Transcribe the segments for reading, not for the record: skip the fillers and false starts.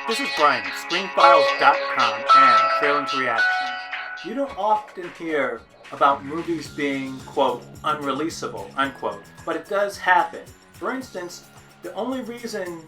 This is Brian, ScreenFiles.com and Trailing to Reaction. You don't often hear about movies being, quote, unreleasable, unquote, but it does happen. For instance, the only reason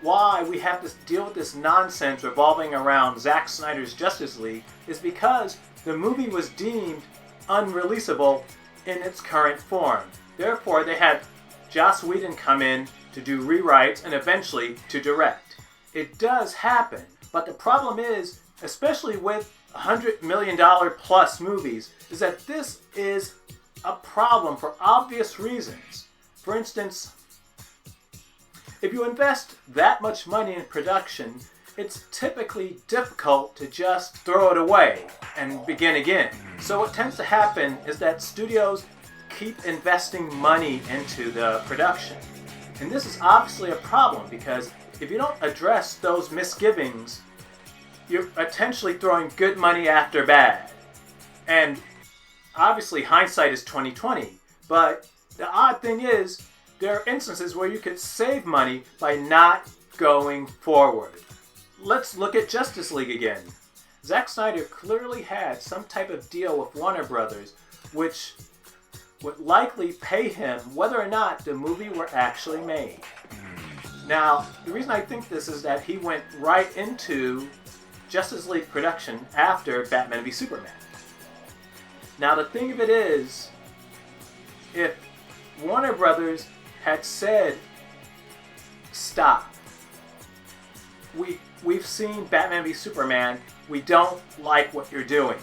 why we have to deal with this nonsense revolving around Zack Snyder's Justice League is because the movie was deemed unreleasable in its current form. Therefore, they had Joss Whedon come in to do rewrites and eventually to direct. It does happen, but the problem is, especially with $100 million plus movies, is that this is a problem for obvious reasons. For instance, if you invest that much money in production, it's typically difficult to just throw it away and begin again. So what tends to happen is that studios keep investing money into the production. And this is obviously a problem because if you don't address those misgivings, you're potentially throwing good money after bad. And obviously hindsight is 20/20, but the odd thing is there are instances where you could save money by not going forward. Let's look at Justice League again. Zack Snyder clearly had some type of deal with Warner Brothers which would likely pay him whether or not the movie were actually made. Now, the reason I think this is that he went right into Justice League production after Batman v Superman. Now, the thing of it is, if Warner Brothers had said, stop, we've seen Batman v Superman, we don't like what you're doing,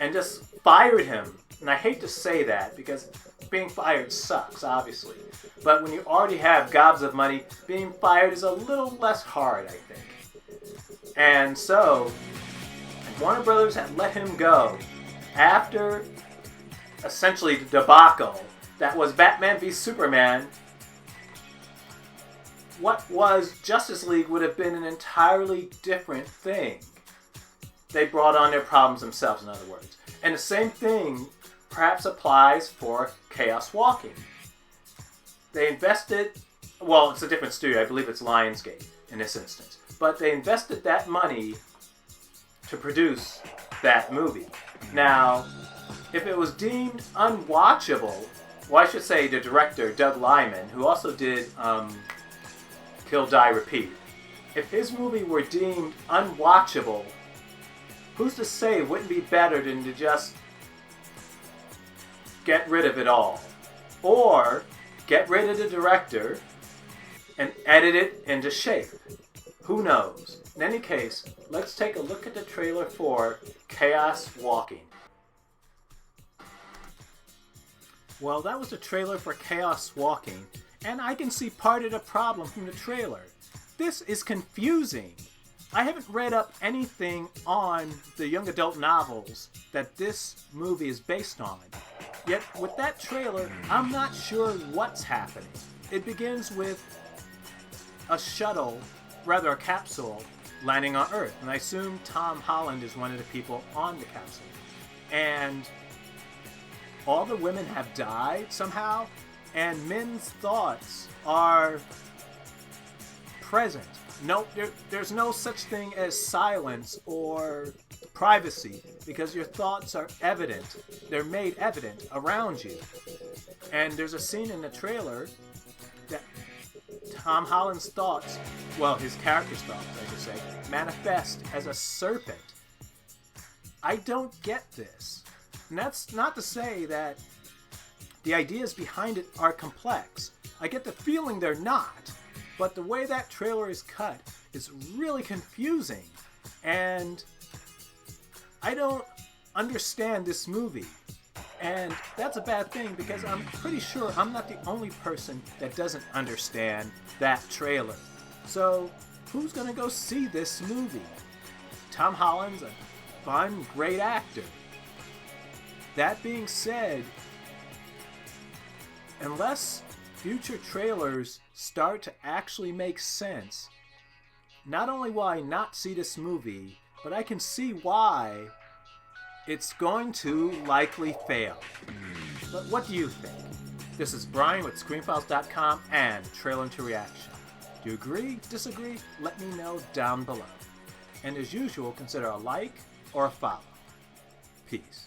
and just fired him, and I hate to say that because being fired sucks, obviously. But when you already have gobs of money, being fired is a little less hard, I think. And so, Warner Brothers had let him go after essentially the debacle that was Batman v Superman. What was Justice League would have been an entirely different thing. They brought on their problems themselves, in other words. And the same thing perhaps applies for Chaos Walking. They invested, well, it's a different studio, I believe it's Lionsgate in this instance, but they invested that money to produce that movie. Now, if it was deemed unwatchable, well, I should say the director, Doug Liman, who also did Kill, Die, Repeat, if his movie were deemed unwatchable, who's to say it wouldn't be better than to just get rid of it all? Or get rid of the director and edit it into shape. Who knows? In any case, let's take a look at the trailer for Chaos Walking. Well, that was the trailer for Chaos Walking, and I can see part of the problem from the trailer. This is confusing. I haven't read up anything on the young adult novels that this movie is based on. Yet, with that trailer, I'm not sure what's happening. It begins with a shuttle, rather a capsule, landing on Earth. And I assume Tom Holland is one of the people on the capsule. And all the women have died somehow, and men's thoughts are present. No, there's no such thing as silence or privacy because your thoughts are evident. They're made evident around you. And there's a scene in the trailer that Tom Holland's thoughts, well, his character's thoughts, I should say, manifest as a serpent. I don't get this. And that's not to say that the ideas behind it are complex. I get the feeling they're not. But the way that trailer is cut is really confusing. And I don't understand this movie. And that's a bad thing because I'm pretty sure I'm not the only person that doesn't understand that trailer. So who's going to go see this movie? Tom Holland's a fun, great actor. That being said, unless future trailers start to actually make sense, not only will I not see this movie, but I can see why it's going to likely fail. But what do you think? This is Brian with ScreenFiles.com and Trailing to Reaction. Do you agree? Disagree? Let me know down below. And as usual, consider a like or a follow. Peace.